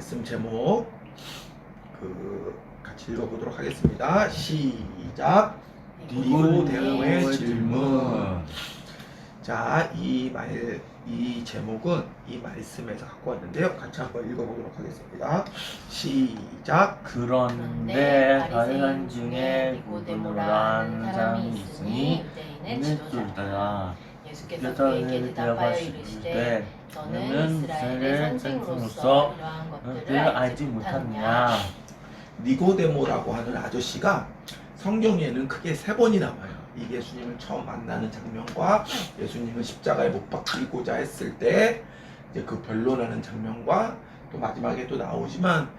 말씀 제목 같이 읽어보도록 하겠습니다. 시작. 니고데모의 질문. 자, 이 제목은 이 말씀에서 갖고 왔는데요. 같이 한번 읽어보도록 하겠습니다. 시작. 그런데 바리새인 중에 니고데모라는 사람이 있으니 이는 지도자라. 예수께서 그에게 대답하시되 너는 이스라엘의 선생으로서 이러한 것들을 알지 못하느냐. 니고데모라고 하는 아저씨가 성경에는 크게 3번이 나와요. 이 예수님을 처음 만나는 장면과 예수님을 십자가에 못 박히고자 했을 때 이제 그 변론하는 장면과 또 마지막에 또 나오지만,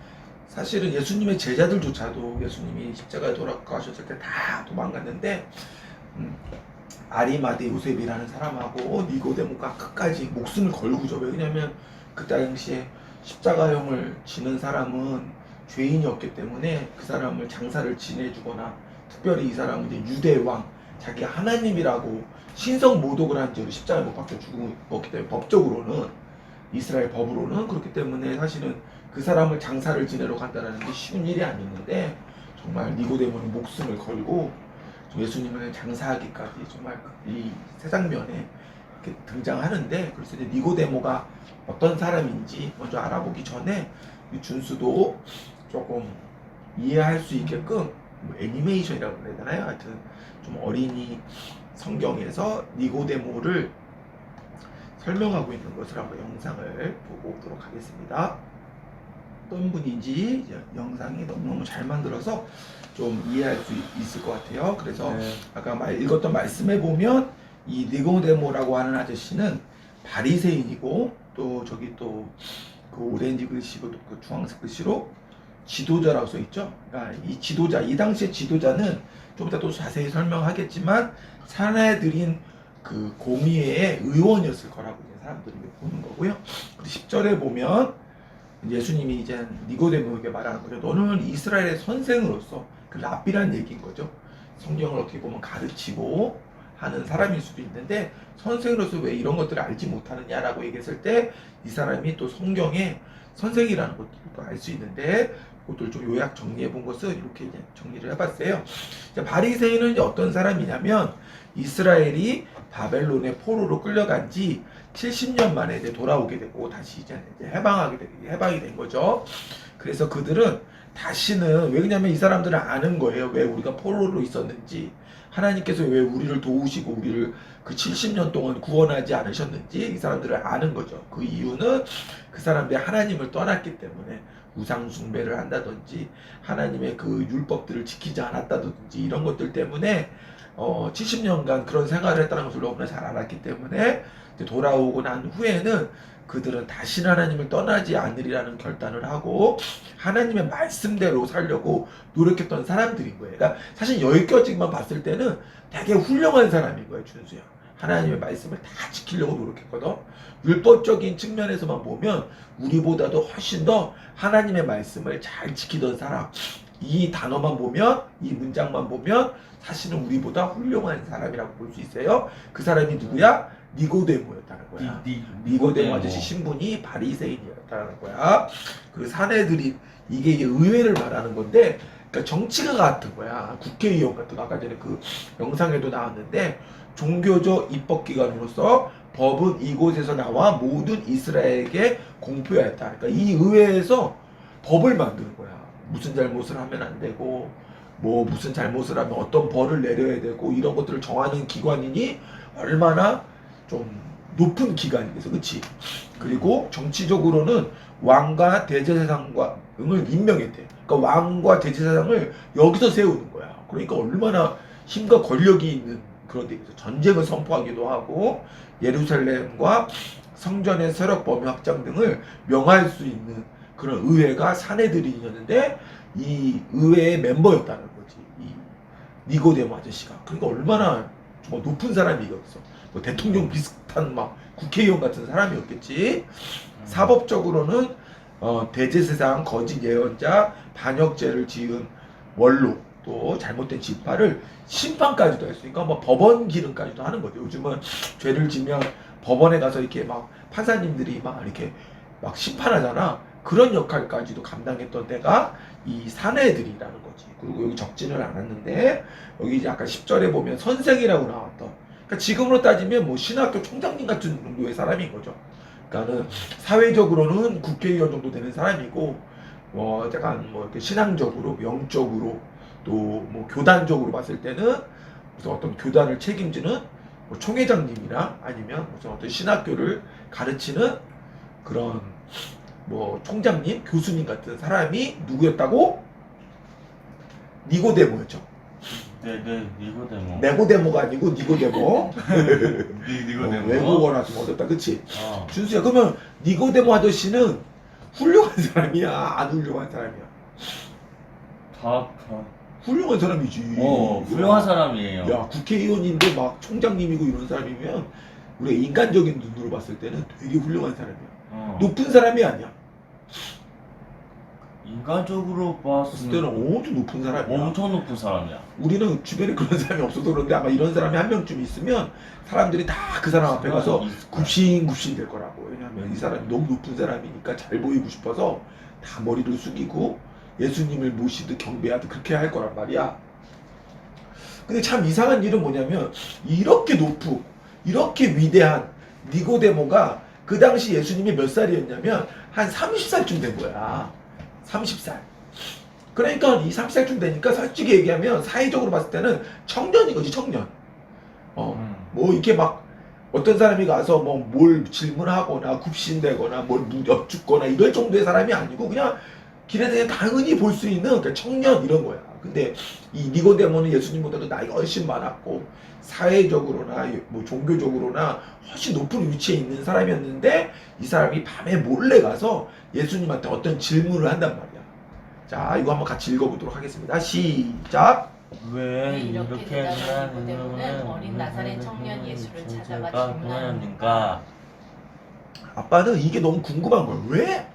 사실은 예수님의 제자들조차도 예수님이 십자가에 돌아가셨을 때 다 도망갔는데 아리마대 요셉이라는 사람하고 니고데모가 끝까지 목숨을 걸고죠. 왜냐하면 그 당시에 십자가형을 지는 사람은 죄인이었기 때문에 그 사람을 장사를 지내주거나, 특별히 이 사람은 이제 유대왕, 자기 하나님이라고 신성 모독을 한 죄로 십자가에 못 박혀 죽었기 때문에, 법적으로는 이스라엘 법으로는 그렇기 때문에 사실은 그 사람을 장사를 지내러 간다는 게 쉬운 일이 아니었는데, 정말 니고데모는 목숨을 걸고 예수님을 장사하기까지 정말 이 세상면에 이렇게 등장하는데, 그래서 이제 니고데모가 어떤 사람인지 먼저 알아보기 전에 준수도 조금 이해할 수 있게끔 애니메이션이라고 해야 되나요? 하여튼 좀 어린이 성경에서 니고데모를 설명하고 있는 것을 한번 영상을 보고 오도록 하겠습니다. 어떤 분인지 영상이 너무너무 잘 만들어서 좀 이해할 수 있을 것 같아요. 그래서 아까 읽었던 말씀에 보면 이 니고데모라고 하는 아저씨는 바리새인이고, 또 저기 또 그 오렌지 글씨고 또 그 주황색 글씨로 지도자라고 써 있죠. 그러니까 이 지도자, 이 당시의 지도자는 좀 이따 또 자세히 설명하겠지만 사내들인 그 공의회의 의원이었을 거라고 이제 사람들이 보는 거고요. 10절에 보면 예수님이 이제 니고데모에게 말하는 거죠. 너는 이스라엘의 선생으로서, 그 랍비란 얘기인 거죠. 성경을 어떻게 보면 가르치고 하는 사람일 수도 있는데, 선생으로서 왜 이런 것들을 알지 못하느냐라고 얘기했을 때 이 사람이 또 성경에 선생이라는 것들도 알 수 있는데, 그것들 좀 요약 정리해 본 것을 이렇게 이제 정리를 해봤어요. 바리새인은 이제 어떤 사람이냐면, 이스라엘이 바벨론의 포로로 끌려간 지 70년 만에 이제 돌아오게 되고 다시 이제 해방이 된 거죠. 그래서 그들은 다시는, 왜냐면 이 사람들은 아는 거예요. 왜 우리가 포로로 있었는지, 하나님께서 왜 우리를 도우시고 우리를 그 70년 동안 구원하지 않으셨는지 이 사람들을 아는 거죠. 그 이유는 그 사람들이 하나님을 떠났기 때문에, 우상 숭배를 한다든지 하나님의 그 율법들을 지키지 않았다든지 이런 것들 때문에 70년간 그런 생활을 했다는 것을 너무나 잘 알았기 때문에 이제 돌아오고 난 후에는 그들은 다시는 하나님을 떠나지 않으리라는 결단을 하고 하나님의 말씀대로 살려고 노력했던 사람들인 거예요. 그러니까 사실 여기까지만 봤을 때는 되게 훌륭한 사람인 거예요, 준수야. 하나님의 말씀을 다 지키려고 노력했거든. 율법적인 측면에서만 보면 우리보다도 훨씬 더 하나님의 말씀을 잘 지키던 사람, 이 단어만 보면, 이 문장만 보면 사실은 우리보다 훌륭한 사람이라고 볼 수 있어요. 그 사람이 누구야? 니고데모였다는 거야. 니고데모 아저씨 신분이 바리새인이었다는 거야. 그 사내들이, 이게 의회를 말하는 건데, 그러니까 정치가 같은 거야. 국회의원 같은 거. 아까 전에 그 영상에도 나왔는데, 종교적 입법기관으로서 법은 이곳에서 나와 모든 이스라엘에게 공표하였다. 그러니까 이 의회에서 법을 만드는 거야. 무슨 잘못을 하면 안 되고, 뭐 무슨 잘못을 하면 어떤 벌을 내려야 되고, 이런 것들을 정하는 기관이니 얼마나 좀 높은 기관이겠어, 그렇지? 그리고 정치적으로는 왕과 대제사장을 임명했대. 그러니까 왕과 대제사장을 여기서 세우는 거야. 그러니까 얼마나 힘과 권력이 있는 그런 데겠어. 전쟁을 선포하기도 하고 예루살렘과 성전의 세력 범위 확장 등을 명할 수 있는 그런 의회가 사내들이었는데, 이 의회의 멤버였다는 거지, 이 니고데모 아저씨가. 그러니까 얼마나 정말 높은 사람이겠어. 뭐 대통령 비슷한 막 국회의원 같은 사람이었겠지. 사법적으로는 대제사장, 거짓 예언자, 반역죄를 지은 원로, 또 잘못된 집파를 심판까지도 했으니까 뭐 법원 기능까지도 하는 거죠. 요즘은 죄를 지면 법원에 가서 이렇게 막 판사님들이 막 이렇게 막 심판하잖아. 그런 역할까지도 감당했던 데가 이 사내들이라는 거지. 그리고 여기 적지는 않았는데 여기 이제 아까 10절에 보면 선생이라고 나왔던, 그러니까 지금으로 따지면 뭐 신학교 총장님 같은 정도의 사람인 거죠. 그러니까는 사회적으로는 국회의원 정도 되는 사람이고, 뭐 약간 뭐 이렇게 신앙적으로, 영적으로, 또 뭐 교단적으로 봤을 때는 무슨 어떤 교단을 책임지는 뭐 총회장님이나 아니면 무슨 어떤 신학교를 가르치는 그런 뭐 총장님, 교수님 같은 사람이 누구였다고? 니고데모였죠. 네, 니고데모. 네고데모가 아니고 니고데모. 니고데모. 외국어나 좀 어렵다, 그치? 어. 준수야, 그러면 니고데모 아저씨는 훌륭한 사람이야, 안 훌륭한 사람이야? 다. 훌륭한 사람이지. 훌륭한 사람이에요. 야, 국회의원인데 막 총장님이고 이런 사람이면 우리가 인간적인 눈으로 봤을 때는 되게 훌륭한 사람이야. 높은 사람이 아니야. 인간적으로 봤을 때는 봤을 아주 높은 사람이야. 엄청 높은 사람이야. 우리는 주변에 그런 사람이 없어서 그런데 아마 이런 사람이 한 명쯤 있으면 사람들이 다 그 사람 앞에 가서 굽신굽신 될 거라고. 왜냐하면 이 사람이 너무 높은 사람이니까 잘 보이고 싶어서 다 머리를 숙이고 예수님을 모시듯 경배하듯 그렇게 할 거란 말이야. 근데 참 이상한 일은 뭐냐면 이렇게 높고 이렇게 위대한 니고데모가 그 당시 예수님이 몇 살이었냐면 한 30살쯤 된 거야. 30살. 그러니까 이 30살쯤 되니까 솔직히 얘기하면 사회적으로 봤을 때는 청년인 거지, 청년. 뭐 이렇게 막 어떤 사람이 가서 뭐 뭘 질문하거나 굽신대거나 뭘 엿죽거나 이럴 정도의 사람이 아니고 그냥 길에서 그냥 당연히 볼 수 있는 그러니까 청년 이런 거야. 근데 이 니고데모는 예수님보다도 나이가 훨씬 많았고 사회적으로나 뭐 종교적으로나 훨씬 높은 위치에 있는 사람이었는데 이 사람이 밤에 몰래 가서 예수님한테 어떤 질문을 한단 말이야. 자, 이거 한번 같이 읽어보도록 하겠습니다. 시작. 왜 이렇게 대답한 니고데모는 어린 나사렛 청년 예수를 찾아가 질문하였는가? 아빠는 이게 너무 궁금한 거야. 왜?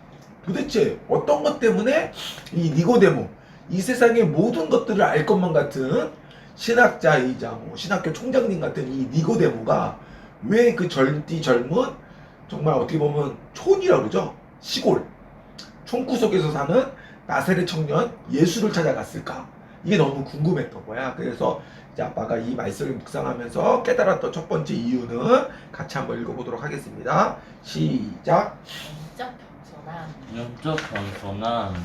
도대체 어떤 것 때문에 이 니고데모, 이 세상의 모든 것들을 알 것만 같은 신학자이자 뭐 신학교 총장님 같은 이 니고데모가 왜 그 젊디 젊은 정말 어떻게 보면 촌이라고 그러죠? 시골 촌구석에서 사는 나사렛 청년 예수를 찾아갔을까? 이게 너무 궁금했던 거야. 그래서 이제 아빠가 이 말씀을 묵상하면서 깨달았던 첫 번째 이유는 같이 한번 읽어보도록 하겠습니다. 시작. 영적 겸손한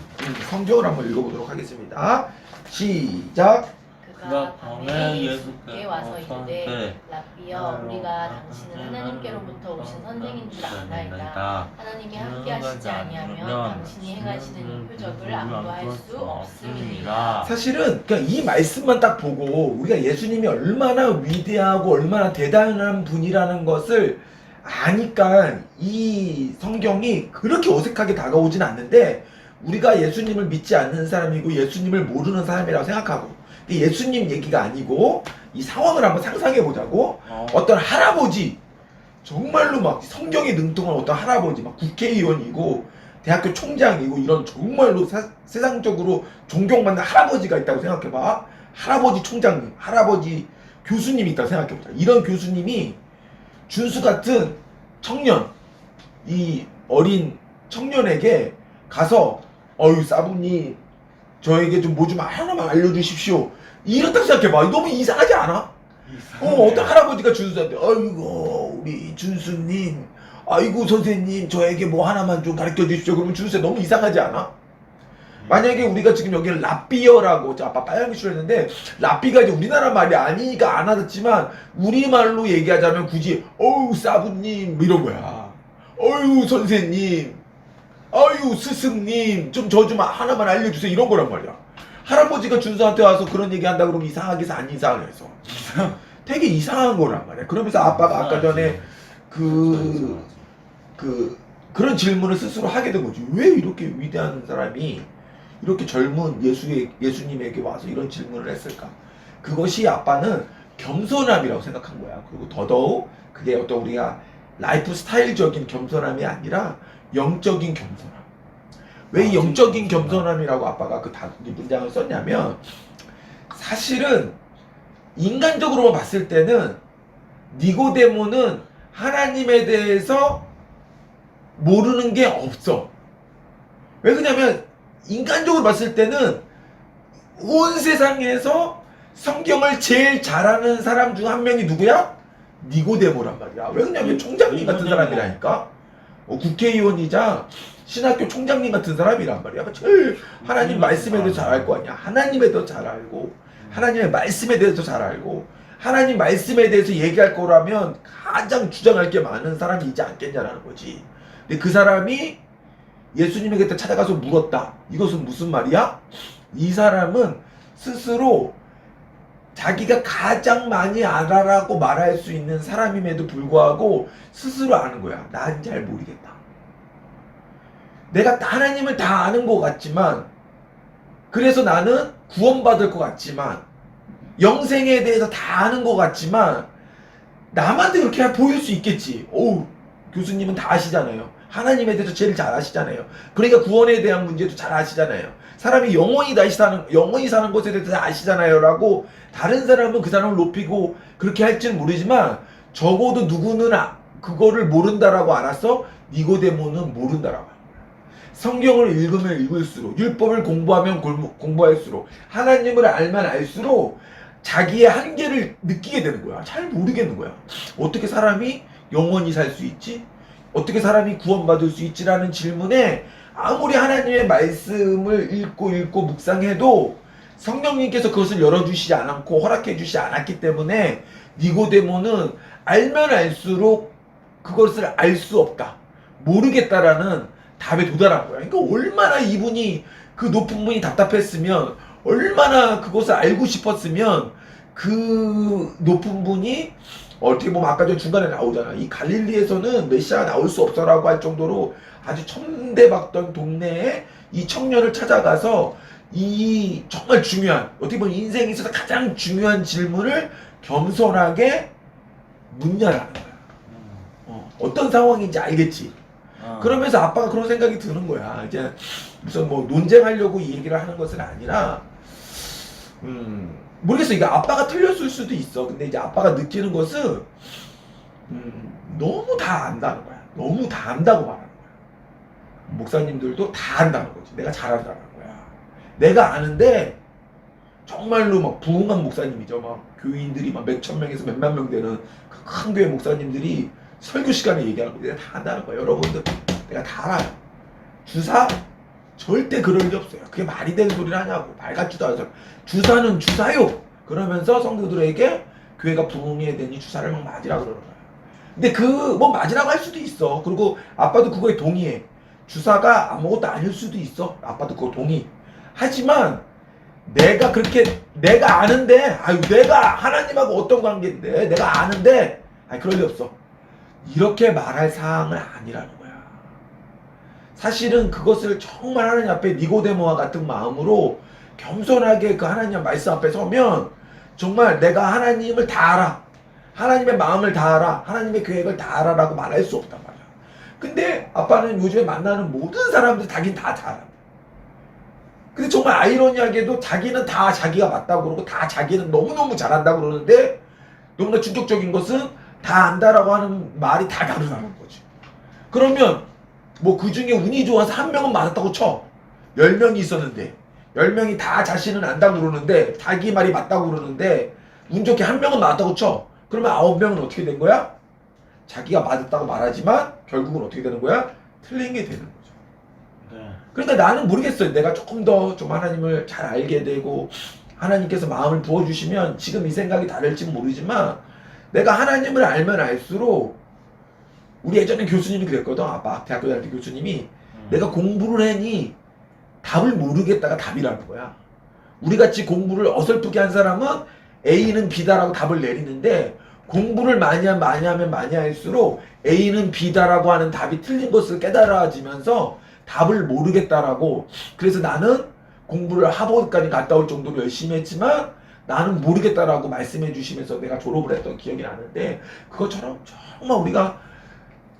성경을 한번 읽어보도록 하겠습니다. 시작. 그가 밤에 예수께 와서 이르되 랍비여 우리가 당신은 하나님께로부터 오신 선생인 줄 아나이다. 하나님이 함께 하시지 아니하면 당신이 행하시는 이 표적을 암도할 수 없음이니라. 사실은 그냥 이 말씀만 딱 보고 우리가 예수님이 얼마나 위대하고 얼마나 대단한 분이라는 것을 아니까 이 성경이 그렇게 어색하게 다가오진 않는데 우리가 예수님을 믿지 않는 사람이고 예수님을 모르는 사람이라고 생각하고 예수님 얘기가 아니고 이 상황을 한번 상상해 보자고. 어떤 할아버지, 정말로 막 성경에 능통한 어떤 할아버지, 막 국회의원이고 대학교 총장이고 이런 정말로 세상적으로 존경받는 할아버지가 있다고 생각해 봐. 할아버지 총장님, 할아버지 교수님이 있다고 생각해 보자. 이런 교수님이 준수 같은 청년, 이 어린 청년에게 가서 어유 사부님 저에게 좀 뭐 좀 하나만 알려주십시오. 이렇다고 생각해봐. 너무 이상하지 않아? 어떤 할아버지가 준수한테 아이고 우리 준수님 아이고 선생님 저에게 뭐 하나만 좀 가르쳐 주십시오. 그러면 준수야 너무 이상하지 않아? 만약에 우리가 지금 여기를 랍비어라고 아빠 빨간글씨로 했는데 랍비가 이제 우리나라 말이 아니니까 안 알았지만 우리말로 얘기하자면 굳이 어우 사부님 이런 거야. 어유 선생님 아유 스승님 좀 저 좀 하나만 알려주세요 이런 거란 말이야. 할아버지가 준수한테 와서 그런 얘기 한다 그러면 이상하게 해서 안 이상하게 해서 되게 이상한 거란 말이야. 그러면서 아빠가 아까 전에 그런 질문을 스스로 하게 된 거지. 왜 이렇게 위대한 사람이 이렇게 젊은 예수님에게 와서 이런 질문을 했을까? 그것이 아빠는 겸손함이라고 생각한 거야. 그리고 더더욱 그게 어떤 우리가 라이프 스타일적인 겸손함이 아니라 영적인 겸손함. 왜 이 영적인 겸손함이라고 아빠가 이 문장을 썼냐면 사실은 인간적으로 봤을 때는 니고데모는 하나님에 대해서 모르는 게 없어. 왜 그러냐면 인간적으로 봤을 때는 온 세상에서 성경을 제일 잘하는 사람 중 한 명이 누구야? 니고데모란 말이야. 왜 그러냐면 총장님 같은 사람이라니까. 국회의원이자 신학교 총장님 같은 사람이란 말이야. 제일 하나님 말씀에 대해서 잘 알 거 아니야. 하나님에 대해서 잘 알고 하나님의 말씀에 대해서 잘 알고 하나님 말씀에 대해서 얘기할 거라면 가장 주장할 게 많은 사람이 있지 않겠냐라는 거지. 근데 그 사람이 예수님에게 찾아가서 물었다. 이것은 무슨 말이야? 이 사람은 스스로 자기가 가장 많이 알아라고 말할 수 있는 사람임에도 불구하고 스스로 아는 거야. 난 잘 모르겠다. 내가 하나님을 다 아는 것 같지만, 그래서 나는 구원받을 것 같지만, 영생에 대해서 다 아는 것 같지만, 남한테 그렇게 보일 수 있겠지. 오, 교수님은 다 아시잖아요. 하나님에 대해서 제일 잘 아시잖아요. 그러니까 구원에 대한 문제도 잘 아시잖아요. 사람이 영원히 사는 것에 대해서 다 아시잖아요. 라고 다른 사람은 그 사람을 높이고 그렇게 할지는 모르지만 적어도 누구는 그거를 모른다라고 알았어? 니고데모는 모른다라고 하는 거야. 성경을 읽으면 읽을수록, 율법을 공부하면 공부할수록, 하나님을 알면 알수록 자기의 한계를 느끼게 되는 거야. 잘 모르겠는 거야. 어떻게 사람이 영원히 살 수 있지? 어떻게 사람이 구원받을 수 있지라는 질문에 아무리 하나님의 말씀을 읽고 묵상해도 성령님께서 그것을 열어주시지 않았고 허락해 주시지 않았기 때문에 니고데모는 알면 알수록 그것을 알 수 없다, 모르겠다라는 답에 도달한 거야. 그러니까 얼마나 이분이, 그 높은 분이 답답했으면, 얼마나 그것을 알고 싶었으면 그 높은 분이 어떻게 보면 아까 전 중간에 나오잖아. 이 갈릴리에서는 메시아가 나올 수 없어라고 할 정도로 아주 천대받던 동네에 이 청년을 찾아가서 이 정말 중요한, 어떻게 보면 인생에 있어서 가장 중요한 질문을 겸손하게 묻냐라는 거야. 어떤 상황인지 알겠지. 그러면서 아빠가 그런 생각이 드는 거야. 이제 무슨 뭐 논쟁하려고 이 얘기를 하는 것은 아니라, 모르겠어. 이게 아빠가 틀렸을 수도 있어. 근데 이제 아빠가 느끼는 것은 너무 다 안다는 거야. 너무 다 안다고 말하는 거야. 목사님들도 다 안다는 거지. 내가 잘한다는 거야. 내가 아는데 정말로 막 부흥한 목사님이죠. 막 교인들이 막 몇천 명에서 몇만 명 되는 그 큰 교회 목사님들이 설교 시간에 얘기하는 거 내가 다 안다는 거야. 여러분들, 내가 다 알아요. 주사 절대 그럴 리 없어요. 그게 말이 되는 소리를 하냐고. 말 같지도 않아서. 주사는 주사요. 그러면서 성도들에게 교회가 부흥해야 되니 주사를 막 맞으라 그러는 거야. 근데 뭐 맞으라고 할 수도 있어. 그리고 아빠도 그거에 동의해. 주사가 아무것도 아닐 수도 있어. 아빠도 그거 동의. 하지만 내가 아는데, 내가 하나님하고 어떤 관계인데, 내가 아는데, 그럴 리 없어. 이렇게 말할 사항은 아니라는 거야. 사실은 그것을 정말 하나님 앞에 니고데모와 같은 마음으로 겸손하게 그 하나님 말씀 앞에 서면 정말 내가 하나님을 다 알아, 하나님의 마음을 다 알아, 하나님의 계획을 다 알아라고 말할 수 없단 말이야. 근데 아빠는 요즘에 만나는 모든 사람들 자기는 다 알아. 근데 정말 아이러니하게도 자기는 다 자기가 맞다고 그러고 다 자기는 너무너무 잘한다고 그러는데, 너무나 충격적인 것은 다 안다라고 하는 말이 다 다르다는 거지. 그러면 뭐 그 중에 운이 좋아서 한 명은 맞았다고 쳐. 10명이 있었는데 10명이 다 자신은 안다고 그러는데, 자기 말이 맞다고 그러는데 운 좋게 한 명은 맞았다고 쳐. 그러면 9명은 어떻게 된 거야? 자기가 맞았다고 말하지만 결국은 어떻게 되는 거야? 틀린 게 되는 거죠. 네. 그러니까 나는 모르겠어요. 내가 조금 더 좀 하나님을 잘 알게 되고 하나님께서 마음을 부어주시면 지금 이 생각이 다를지 모르지만, 내가 하나님을 알면 알수록, 우리 예전에 교수님이 그랬거든. 아빠 대학교 다닐 때 교수님이 내가 공부를 하니 답을 모르겠다가 답이라는 거야. 우리같이 공부를 어설프게 한 사람은 A는 B다라고 답을 내리는데, 공부를 많이 하면 많이 할수록 A는 B다라고 하는 답이 틀린 것을 깨달아지면서 답을 모르겠다라고. 그래서 나는 공부를 하버드까지 갔다 올 정도로 열심히 했지만 나는 모르겠다라고 말씀해 주시면서 내가 졸업을 했던 기억이 나는데, 그것처럼 정말 우리가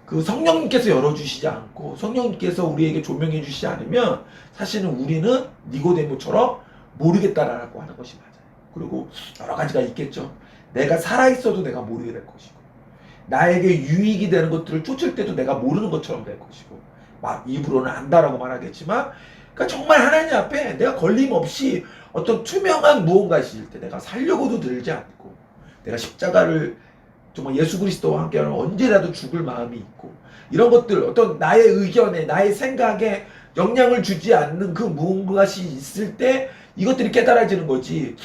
그 성령님께서 열어주시지 않고 성령님께서 우리에게 조명해 주시지 않으면 사실은 우리는 니고데모처럼 모르겠다라고 하는 것이 맞아요. 그리고 여러 가지가 있겠죠. 내가 살아있어도 내가 모르게 될 것이고, 나에게 유익이 되는 것들을 쫓을 때도 내가 모르는 것처럼 될 것이고, 입으로는 안다라고 말하겠지만, 그러니까 정말 하나님 앞에 내가 걸림없이 어떤 투명한 무언가 있을 때 내가 살려고도 들지 않고, 내가 십자가를 정말 예수 그리스도와 함께하는 언제라도 죽을 마음이 있고, 이런 것들 어떤 나의 의견에 나의 생각에 영향을 주지 않는 그 무엇이 있을 때 이것들이 깨달아지는 거지.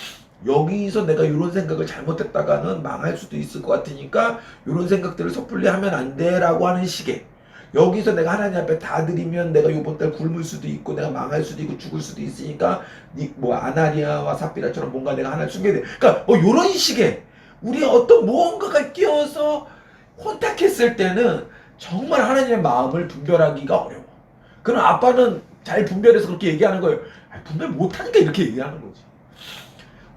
여기서 내가 이런 생각을 잘못했다가는 망할 수도 있을 것 같으니까 이런 생각들을 섣불리 하면 안 돼라고 하는 식의, 여기서 내가 하나님 앞에 다 드리면 내가 요번 달 굶을 수도 있고 내가 망할 수도 있고 죽을 수도 있으니까 아나니아와 삽비라처럼 뭔가 내가 하나를 숨겨야 돼. 그러니까 요런 식의 우리 어떤 무언가가 끼어서 혼탁했을 때는 정말 하나님의 마음을 분별하기가 어려워. 그럼 아빠는 잘 분별해서 그렇게 얘기하는 거예요. 분별 못하니까 이렇게 얘기하는 거지.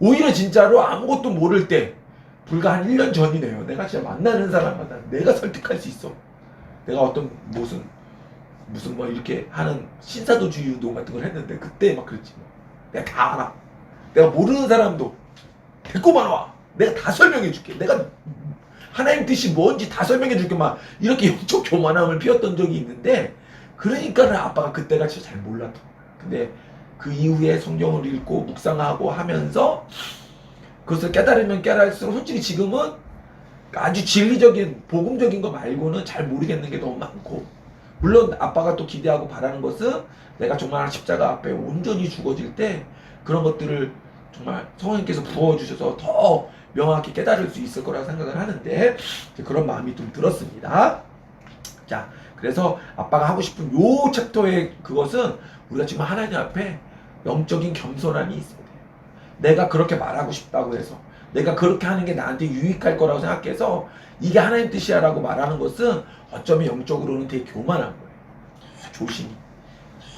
오히려 진짜로 아무것도 모를 때, 불과 한 1년 전이네요. 내가 진짜 만나는 사람마다 내가 설득할 수 있어. 내가 어떤 무슨 뭐 이렇게 하는 신사도주의 운동 같은 걸 했는데 그때 막 그랬지. 내가 다 알아. 내가 모르는 사람도 데리고만 와. 내가 다 설명해 줄게. 내가 하나님 뜻이 뭔지 다 설명해 줄게. 막 이렇게 영적 교만함을 피웠던 적이 있는데, 그러니까는 아빠가 그때가 진짜 잘 몰랐던 거야. 근데 그 이후에 성경을 읽고 묵상하고 하면서 그것을 깨달으면 깨달을수록 솔직히 지금은 아주 진리적인 복음적인 거 말고는 잘 모르겠는 게 너무 많고, 물론 아빠가 또 기대하고 바라는 것은 내가 정말 십자가 앞에 온전히 죽어질 때 그런 것들을 정말 성령님께서 부어주셔서 더 명확히 깨달을 수 있을 거라고 생각을 하는데, 그런 마음이 좀 들었습니다. 자, 그래서 아빠가 하고 싶은 요 챕터의 그것은 우리가 지금 하나님 앞에 영적인 겸손함이 있어야 돼요. 내가 그렇게 말하고 싶다고 해서, 내가 그렇게 하는 게 나한테 유익할 거라고 생각해서 이게 하나님 뜻이야 라고 말하는 것은 어쩌면 영적으로는 되게 교만한 거예요. 조심히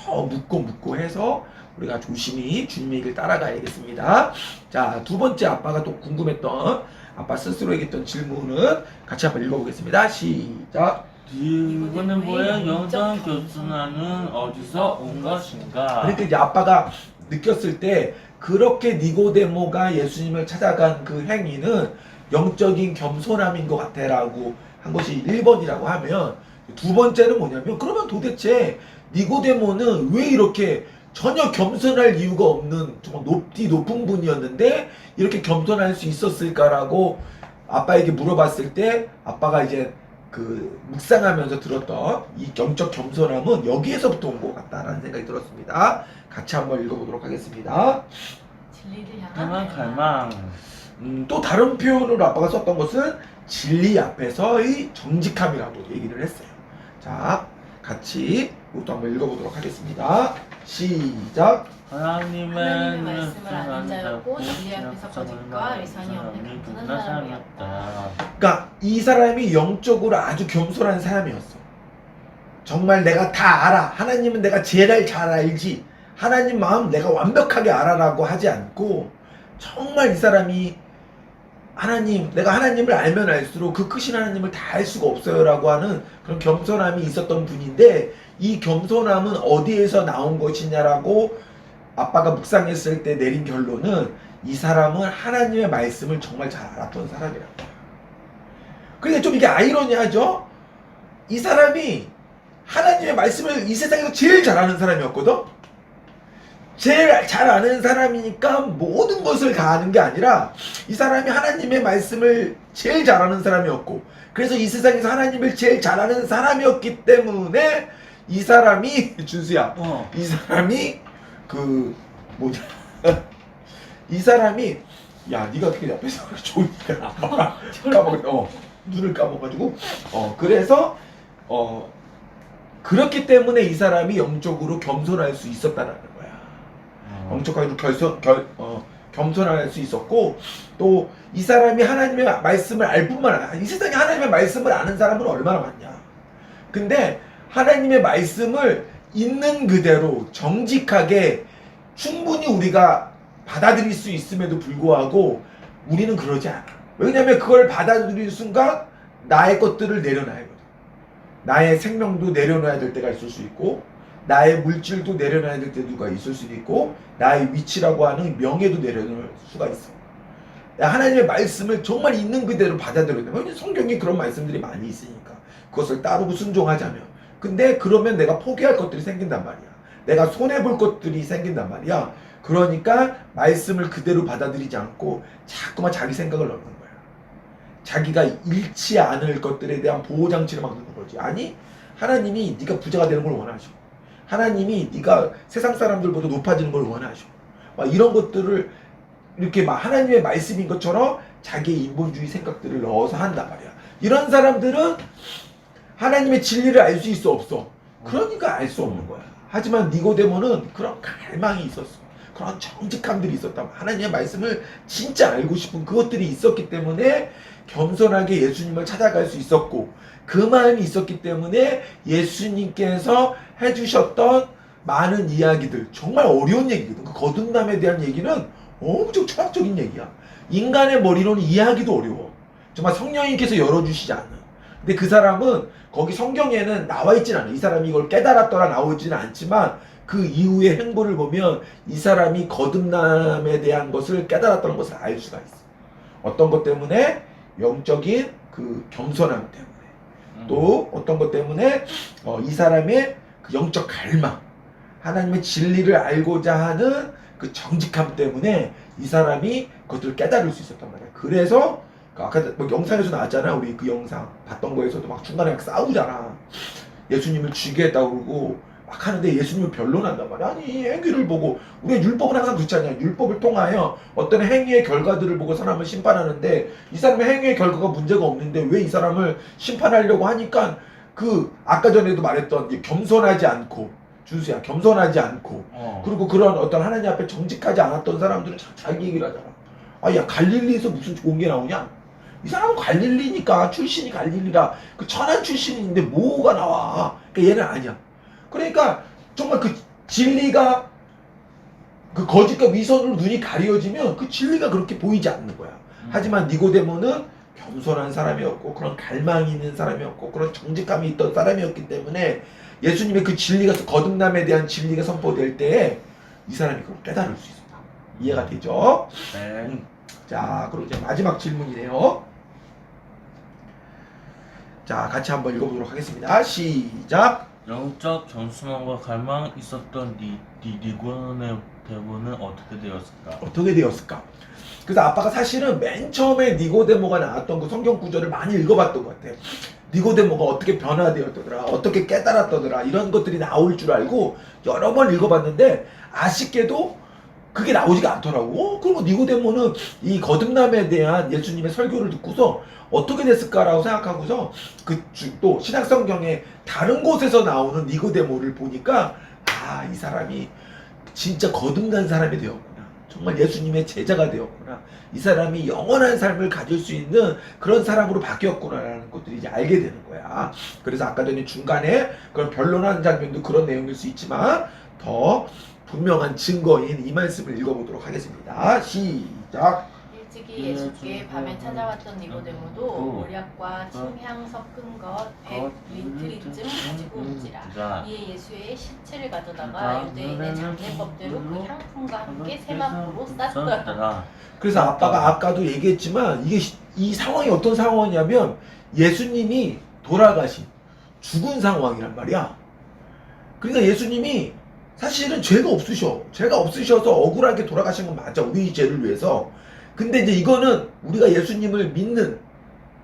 묻고 해서 우리가 조심히 주님의 길 따라가야겠습니다. 자, 두 번째 아빠가 또 궁금했던, 아빠 스스로 얘기했던 질문은 같이 한번 읽어보겠습니다. 시작. 니고데모의 영적 교순하는 어디서 온 것인가? 그러니까 이제 아빠가 느꼈을 때 그렇게 니고데모가 예수님을 찾아간 그 행위는 영적인 겸손함인 것 같아라고 한 것이 1번이라고 하면, 두 번째는 뭐냐면, 그러면 도대체 니고데모는 왜 이렇게 전혀 겸손할 이유가 없는 정말 높은 분이었는데 이렇게 겸손할 수 있었을까라고 아빠에게 물어봤을 때, 아빠가 이제 그 묵상하면서 들었던 이 영적 겸손함은 여기에서부터 온 것 같다라는 생각이 들었습니다. 같이 한번 읽어보도록 하겠습니다. 진리를 향한 갈망. 또 다른 표현으로 아빠가 썼던 것은 진리 앞에서의 정직함이라고 얘기를 했어요. 자, 같이 이것도 한번 읽어보도록 하겠습니다. 시작. 하나님의 말씀을 아는 자였고 진리 앞에서 거짓과 위선이 없는 겸손한 사람이었다. 그러니까 이 사람이 영적으로 아주 겸손한 사람이었어. 정말 내가 다 알아. 하나님은 내가 제일 잘 알지. 하나님 마음 내가 완벽하게 알아라고 하지 않고, 정말 이 사람이 내가 하나님을 알면 알수록 그 크신 하나님을 다 알 수가 없어요 라고 하는 그런 겸손함이 있었던 분인데, 이 겸손함은 어디에서 나온 것이냐라고 아빠가 묵상했을 때 내린 결론은, 이 사람은 하나님의 말씀을 정말 잘 알았던 사람이라고. 근데 좀 이게 아이러니하죠? 이 사람이 하나님의 말씀을 이 세상에서 제일 잘 아는 사람이었거든? 제일 잘 아는 사람이니까 모든 것을 다 아는 게 아니라, 이 사람이 하나님의 말씀을 제일 잘 아는 사람이었고, 그래서 이 세상에서 하나님을 제일 잘 아는 사람이었기 때문에 이 사람이 준수야, 이 사람이 이 사람이, 야, 네가 어떻게 옆에서 그렇게 좋으니까 눈을 감아가지고 그래서 그렇기 때문에 이 사람이 영적으로 겸손할 수 있었다는 거야. 영적으로 겸손할 수 있었고, 또 이 사람이 하나님의 말씀을 알 뿐만 아니라, 이 세상에 하나님의 말씀을 아는 사람은 얼마나 많냐. 근데 하나님의 말씀을 있는 그대로 정직하게 충분히 우리가 받아들일 수 있음에도 불구하고 우리는 그러지 않아. 왜냐면 그걸 받아들일 순간 나의 것들을 내려놔야 돼. 나의 생명도 내려놔야 될 때가 있을 수 있고, 나의 물질도 내려놔야 될 때가 있을 수도 있고, 나의 위치라고 하는 명예도 내려놓을 수가 있어. 하나님의 말씀을 정말 있는 그대로 받아들여야 돼. 왜냐면 성경에 그런 말씀들이 많이 있으니까. 그것을 따르고 순종하자면 근데 그러면 내가 포기할 것들이 생긴단 말이야. 내가 손해볼 것들이 생긴단 말이야. 그러니까 말씀을 그대로 받아들이지 않고 자꾸만 자기 생각을 넣는 거야. 자기가 잃지 않을 것들에 대한 보호장치를 막 넣는 거지. 아니, 하나님이 네가 부자가 되는 걸 원하시고, 하나님이 네가 세상 사람들보다 높아지는 걸 원하시고, 막 이런 것들을 이렇게 막 하나님의 말씀인 것처럼 자기의 인본주의 생각들을 넣어서 한단 말이야. 이런 사람들은 하나님의 진리를 알 수 있어 없어? 그러니까 알 수 없는 거야. 하지만 니고데모는 그런 갈망이 있었어. 그런 정직함들이 있었다. 하나님의 말씀을 진짜 알고 싶은 그것들이 있었기 때문에 겸손하게 예수님을 찾아갈 수 있었고, 그 마음이 있었기 때문에 예수님께서 해주셨던 많은 이야기들, 정말 어려운 얘기거든. 그 거듭남에 대한 얘기는 엄청 철학적인 얘기야. 인간의 머리로는 이해하기도 어려워. 정말 성령님께서 열어주시지 않는. 근데 그 사람은 거기 성경에는 나와 있진 않아. 이 사람이 이걸 깨달았더라 나오지는 않지만 그 이후의 행보를 보면 이 사람이 거듭남에 대한 것을 깨달았다는 것을 알 수가 있어. 어떤 것 때문에? 영적인 그 겸손함 때문에. 또 어떤 것 때문에? 이 사람의 그 영적 갈망, 하나님의 진리를 알고자 하는 그 정직함 때문에 이 사람이 그것들을 깨달을 수 있었단 말이야. 그래서 아까 뭐 영상에서 나왔잖아. 우리 그 영상 봤던 거에서도 막 중간에 막 싸우잖아. 예수님을 죽이겠다고 그러고 막 하는데 예수님은 변론한단 말이야. 아니, 행위를 보고, 우리가 율법은 항상 그렇지 않냐. 율법을 통하여 어떤 행위의 결과들을 보고 사람을 심판하는데 이 사람의 행위의 결과가 문제가 없는데 왜 이 사람을 심판하려고 하니까, 그 아까 전에도 말했던 겸손하지 않고, 준수야, 겸손하지 않고, 그리고 그런 어떤 하나님 앞에 정직하지 않았던 사람들은 자기 얘기를 하잖아. 아, 야, 갈릴리에서 무슨 좋은 게 나오냐? 이 사람은 갈릴리니까, 출신이 갈릴리라, 그 천한 출신인데 뭐가 나와? 그러니까 얘는 아니야. 그러니까 정말 그 진리가, 그 거짓과 위선으로 눈이 가려지면 그 진리가 그렇게 보이지 않는 거야. 하지만 니고데모는 겸손한 사람이었고, 그런 갈망이 있는 사람이었고, 그런 정직함이 있던 사람이었기 때문에 예수님의 그 진리가, 거듭남에 대한 진리가 선포될 때에 이 사람이 그걸 깨달을 수 있어. 이해가 되죠? 네. 자, 그럼 이제 마지막 질문이네요. 자, 같이 한번 읽어보도록 하겠습니다. 시작. 영적 겸손함과 갈망 있었던 니고데모는 어떻게 되었을까? 어떻게 되었을까? 그래서 아빠가 사실은 맨 처음에 니고데모가 나왔던 그 성경 구절을 많이 읽어봤던 것 같아요. 니고데모가 어떻게 변화되었더라, 어떻게 깨달았더라, 이런 것들이 나올 줄 알고 여러 번 읽어봤는데 아쉽게도 그게 나오지가 않더라고. 그리고 니고데모는 이 거듭남에 대한 예수님의 설교를 듣고서 어떻게 됐을까라고 생각하고서 또 신약성경에 다른 곳에서 나오는 니고데모를 보니까, 아, 이 사람이 진짜 거듭난 사람이 되었구나. 정말 예수님의 제자가 되었구나. 이 사람이 영원한 삶을 가질 수 있는 그런 사람으로 바뀌었구나라는 것들을 이제 알게 되는 거야. 그래서 아까 전에 중간에 그런 변론하는 장면도 그런 내용일 수 있지만 더 분명한 증거인 이 말씀을 읽어보도록 하겠습니다. 시작. 일찍이 예수께 밤에 찾아왔던 니고데모도 모략과 침향 섞은 것 100리트리쯤 가지고 온지라. 이에 예수의 시체를 가져다가 유대인의 장례법대로 그 향품과 함께 세마포로 쌌더라. 그래서 아빠가 아까도 얘기했지만 이 상황이 어떤 상황이냐면 예수님이 돌아가신, 죽은 상황이란 말이야. 그러니까 예수님이 사실은 죄가 없으셔서 억울하게 돌아가신 건 맞아. 우리 죄를 위해서. 근데 이제 이거는 우리가 예수님을 믿는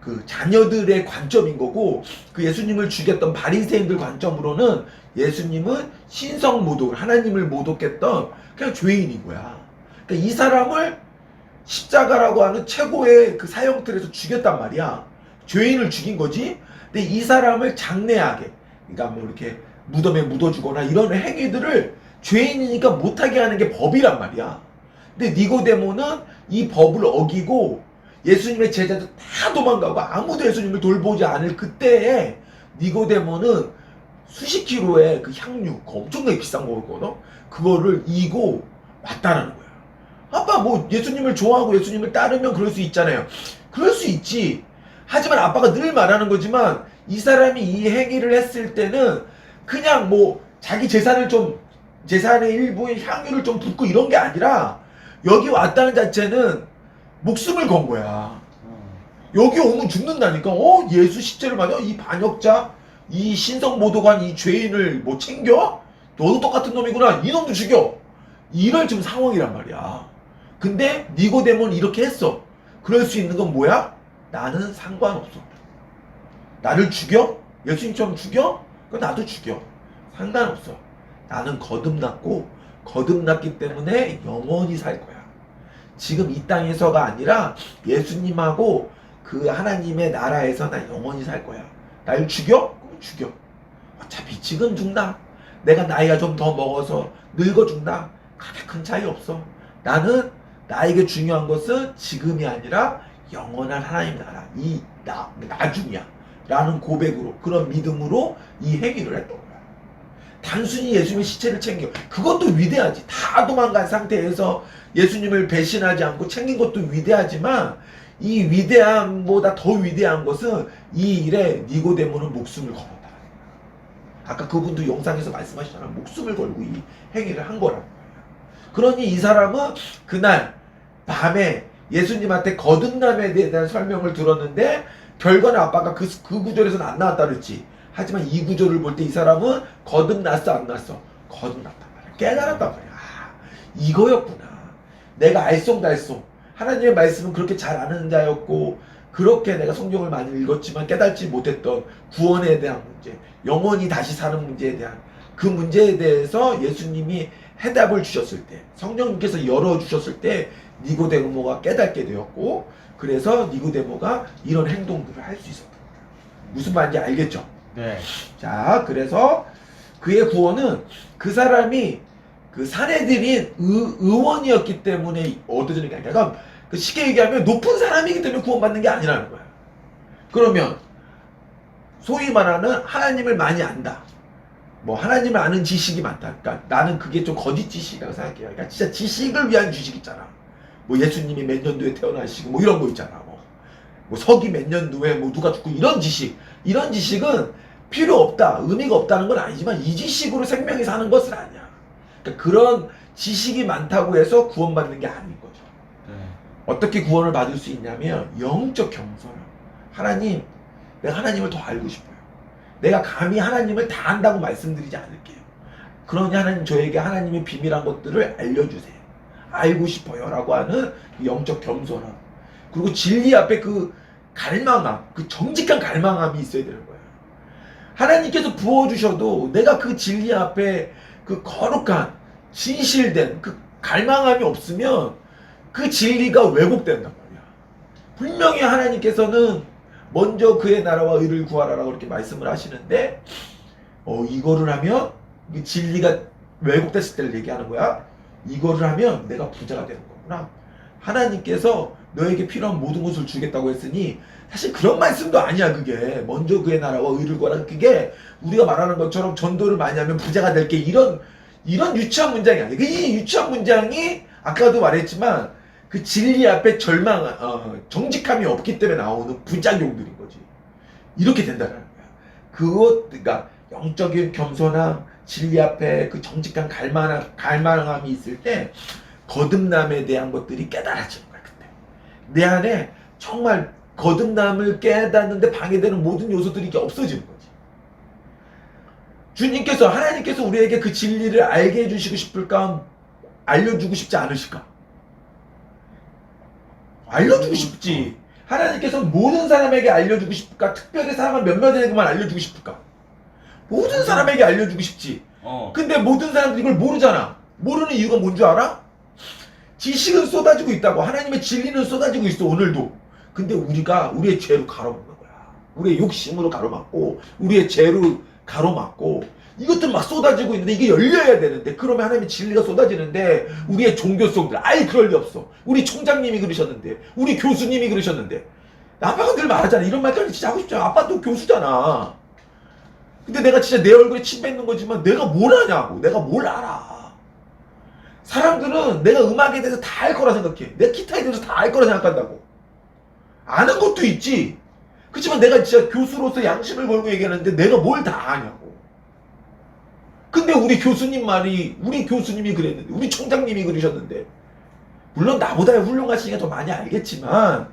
그 자녀들의 관점인 거고, 그 예수님을 죽였던 바리새인들 관점으로는 예수님은 신성 모독, 하나님을 모독했던 그냥 죄인인 거야. 그러니까 이 사람을 십자가라고 하는 최고의 그 사형틀에서 죽였단 말이야. 죄인을 죽인 거지. 근데 이 사람을 장례하게, 그러니까 뭐 이렇게 무덤에 묻어주거나 이런 행위들을 죄인이니까 못하게 하는 게 법이란 말이야. 근데 니고데모는 이 법을 어기고 예수님의 제자들 다 도망가고 아무도 예수님을 돌보지 않을 그때에 니고데모는 수십 킬로의 그 향유, 그 엄청나게 비싼 거거든. 그거를 이고 왔다라는 거야. 아빠 뭐 예수님을 좋아하고 예수님을 따르면 그럴 수 있잖아요. 그럴 수 있지. 하지만 아빠가 늘 말하는 거지만 이 사람이 이 행위를 했을 때는 그냥 뭐 자기 재산의 일부의 향유를 좀 붓고 이런 게 아니라 여기 왔다는 자체는 목숨을 건 거야. 여기 오면 죽는다니까. 예수 십자를 맞아. 이 반역자, 이 신성모독한 이 죄인을 뭐 챙겨? 너도 똑같은 놈이구나. 이놈도 죽여. 이럴 지금 상황이란 말이야. 근데 니고데모는 이렇게 했어. 그럴 수 있는 건 뭐야? 나는 상관없어. 나를 죽여? 예수님처럼 죽여? 그럼 나도 죽여. 상관없어. 나는 거듭났고 거듭났기 때문에 영원히 살 거야. 지금 이 땅에서가 아니라 예수님하고 그 하나님의 나라에서 나 영원히 살 거야. 날 죽여? 그럼 죽여. 어차피 지금 죽나? 내가 나이가 좀 더 먹어서 늙어 죽나? 그렇게 큰 차이 없어. 나는 나에게 중요한 것은 지금이 아니라 영원한 하나님 나라, 이 나중이야 라는 고백으로, 그런 믿음으로 이 행위를 했던 거야. 단순히 예수님의 시체를 챙겨, 그것도 위대하지. 다 도망간 상태에서 예수님을 배신하지 않고 챙긴 것도 위대하지만 이 위대함보다 더 위대한 것은 이 일에 니고데모는 목숨을 걸었다. 아까 그분도 영상에서 말씀하시잖아. 목숨을 걸고 이 행위를 한 거라고. 그러니 이 사람은 그날 밤에 예수님한테 거듭남에 대한 설명을 들었는데 결과는 아빠가 그 구절에서는 안 나왔다 그랬지. 하지만 이 구절을 볼 때 이 사람은 거듭났어 안 났어? 거듭났단 말이야. 깨달았단 말이야. 아, 이거였구나. 내가 알쏭달쏭 하나님의 말씀은 그렇게 잘 아는 자였고 그렇게 내가 성경을 많이 읽었지만 깨닫지 못했던 구원에 대한 문제, 영원히 다시 사는 문제에 대한 그 문제에 대해서 예수님이 해답을 주셨을 때, 성령님께서 열어주셨을 때 니고데모가 깨닫게 되었고, 그래서 니고데모가 이런 행동들을 할 수 있었던 거예요. 무슨 말인지 알겠죠? 네. 자, 그래서 그의 구원은 그 사람이 그 사내들인 의원이었기 때문에 얻어지는 게 아니라, 그러니까 그 쉽게 얘기하면 높은 사람이기 때문에 구원받는 게 아니라는 거야. 그러면 소위 말하는 하나님을 많이 안다. 뭐 하나님을 아는 지식이 많다. 그러니까 나는 그게 좀 거짓 지식이라고 생각해요. 그러니까 진짜 지식을 위한 지식 있잖아. 뭐 예수님이 몇 년도에 태어나시고 뭐 이런 거 있잖아. 뭐 서기 몇 년도에 뭐 누가 죽고 이런 지식. 이런 지식은 필요 없다. 의미가 없다는 건 아니지만 이 지식으로 생명이 사는 것은 아니야. 그러니까 그런 지식이 많다고 해서 구원받는 게 아닌 거죠. 어떻게 구원을 받을 수 있냐면 영적 겸손함. 하나님, 내가 하나님을 더 알고 싶어요. 내가 감히 하나님을 다 안다고 말씀드리지 않을게요. 그러니 하나님 저에게 하나님의 비밀한 것들을 알려주세요. 알고 싶어요 라고 하는 영적 겸손함. 그리고 진리 앞에 그 갈망함, 그 정직한 갈망함이 있어야 되는 거예요. 하나님께서 부어주셔도 내가 그 진리 앞에 그 거룩한 진실된 그 갈망함이 없으면 그 진리가 왜곡된단 말이야. 분명히 하나님께서는 먼저 그의 나라와 의를 구하라라고 이렇게 말씀을 하시는데 이거를 하면 이 진리가 왜곡됐을 때를 얘기하는 거야. 이거를 하면 내가 부자가 되는 거구나. 하나님께서 너에게 필요한 모든 것을 주겠다고 했으니 사실 그런 말씀도 아니야. 그게 먼저 그의 나라와 의를 구하라. 그게 우리가 말하는 것처럼 전도를 많이 하면 부자가 될게 이런 유치한 문장이 아니야. 이 유치한 문장이 아까도 말했지만 그 진리 앞에 정직함이 없기 때문에 나오는 부작용들인 거지. 이렇게 된다는 거야. 그러니까 영적인 겸손함, 진리 앞에 그 정직한 갈망함이 있을 때 거듭남에 대한 것들이 깨달아지는 거야. 그때 내 안에 정말 거듭남을 깨닫는데 방해되는 모든 요소들이 이렇게 없어지는 거지. 주님께서, 하나님께서 우리에게 그 진리를 알게 해주시고 싶을까? 알려주고 싶지 않으실까? 알려주고 싶지. 하나님께서 모든 사람에게 알려주고 싶을까? 특별히 사람은 몇몇에게만 알려주고 싶을까? 모든 사람에게 알려주고 싶지. 근데 모든 사람들이 이걸 모르잖아. 모르는 이유가 뭔 줄 알아? 지식은 쏟아지고 있다고. 하나님의 진리는 쏟아지고 있어 오늘도. 근데 우리가 우리의 죄로 가로막는 거야. 우리의 욕심으로 가로막고 우리의 죄로 가로막고 이것들 막 쏟아지고 있는데 이게 열려야 되는데, 그러면 하나님의 진리가 쏟아지는데 우리의 종교성들 아예 그럴 리 없어. 우리 총장님이 그러셨는데, 우리 교수님이 그러셨는데. 아빠가 늘 말하잖아. 이런 말까지 진짜 하고 싶잖아. 아빠도 교수잖아. 근데 내가 진짜 내 얼굴에 침 뱉는 거지만 내가 뭘 아냐고. 내가 뭘 알아. 사람들은 내가 음악에 대해서 다 알 거라 생각해. 내가 기타에 대해서 다 알 거라 생각한다고. 아는 것도 있지. 그렇지만 내가 진짜 교수로서 양심을 걸고 얘기하는데 내가 뭘 다 아냐고. 근데 우리 교수님이 그랬는데, 우리 총장님이 그러셨는데, 물론 나보다 훌륭하시니까 더 많이 알겠지만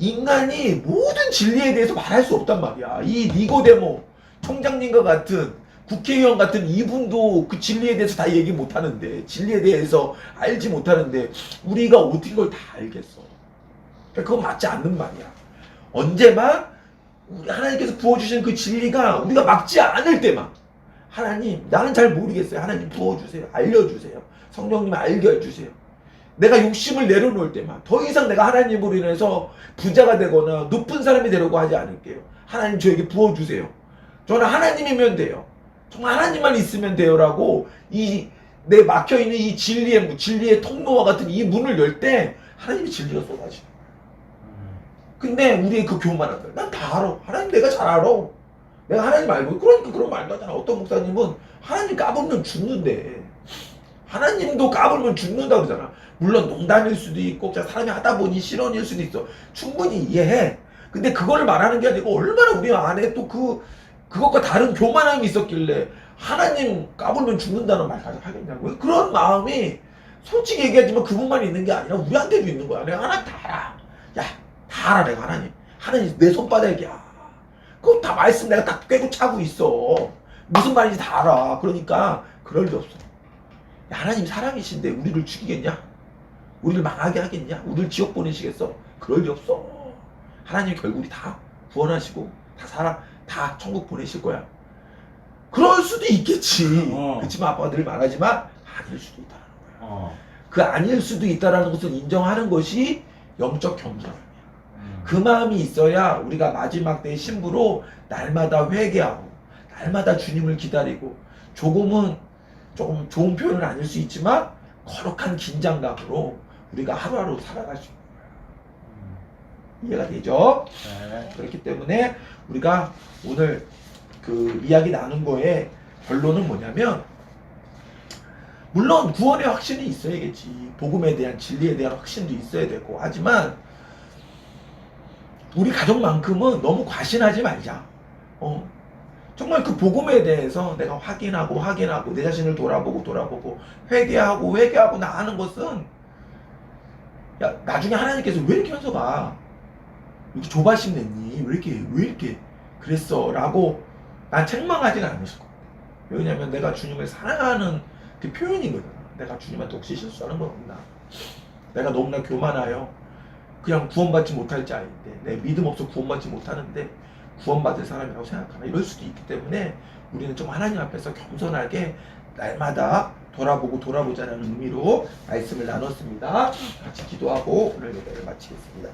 인간이 모든 진리에 대해서 말할 수 없단 말이야. 이 니고데모, 총장님과 같은 국회의원 같은 이분도 그 진리에 대해서 다 얘기 못하는데, 진리에 대해서 알지 못하는데 우리가 어떻게 그걸 다 알겠어. 그러니까 그건 맞지 않는 말이야. 언제만 우리 하나님께서 부어주신 그 진리가 우리가 막지 않을 때만, 하나님 나는 잘 모르겠어요, 하나님 부어주세요, 알려주세요, 성령님 알게 해주세요. 내가 욕심을 내려놓을 때만, 더 이상 내가 하나님으로 인해서 부자가 되거나 높은 사람이 되려고 하지 않을게요. 하나님 저에게 부어주세요. 저는 하나님이면 돼요. 정말 하나님만 있으면 돼요라고 이 내 막혀있는 이 진리의 통로와 같은 이 문을 열 때 하나님의 진리가 쏟아져. 근데 우리의 그 교만함들, 난 다 알아. 하나님 내가 잘 알아. 내가 하나님 알고. 그러니까 그런 말도 하잖아. 어떤 목사님은 하나님 까불면 죽는데, 하나님도 까불면 죽는다 그러잖아. 물론 농담일 수도 있고 사람이 하다 보니 실언일 수도 있어. 충분히 이해해. 근데 그걸 말하는 게 아니고 얼마나 우리 안에 또 그것과 다른 교만함이 있었길래 하나님 까불면 죽는다는 말까지 하겠냐고요. 그런 마음이 솔직히 얘기하지만 그분만 있는 게 아니라 우리한테도 있는 거야. 내가 하나님 다 알아. 야, 다 알아. 내가 하나님 내 손바닥이야. 그거 다 말씀 내가 다 꿰고 차고 있어. 무슨 말인지 다 알아. 그러니까 그럴 리 없어. 야, 하나님 사랑이신데 우리를 죽이겠냐? 우리를 망하게 하겠냐? 우리를 지옥 보내시겠어? 그럴 리 없어. 하나님 결국 우리 다 구원하시고 다 천국 보내실 거야. 그럴 수도 있겠지. 그렇지만 아빠가 늘 말하지만 아닐 수도 있다는 거야. 그 아닐 수도 있다는 것을 인정하는 것이 영적 겸손함이야. 그 마음이 있어야 우리가 마지막 때의 신부로 날마다 회개하고 날마다 주님을 기다리고, 조금 좋은 표현은 아닐 수 있지만 거룩한 긴장감으로 우리가 하루하루 살아갈 수 있는 거야. 이해가 되죠? 네. 그렇기 때문에 우리가 오늘 그 이야기 나눈 거에 결론은 뭐냐면, 물론 구원의 확신이 있어야겠지. 복음에 대한 진리에 대한 확신도 있어야 되고, 하지만 우리 가족만큼은 너무 과신하지 말자. 정말 그 복음에 대해서 내가 확인하고 내 자신을 돌아보고 회개하고 나가는 것은, 야, 나중에 하나님께서 왜 이렇게 현서가 이렇게 조바심 냈니? 왜 이렇게 그랬어? 라고 난 책망하지는 않으실 거야. 왜냐면 내가 주님을 사랑하는 그 표현이거든. 내가 주님한테 혹시 실수하는 건 없나? 내가 너무나 교만하여 그냥 구원받지 못할 자인데, 내 믿음 없어 구원받지 못하는데 구원받을 사람이라고 생각하나? 이럴 수도 있기 때문에 우리는 좀 하나님 앞에서 겸손하게 날마다 돌아보자는 의미로 말씀을 나눴습니다. 같이 기도하고 오늘 예배를 마치겠습니다.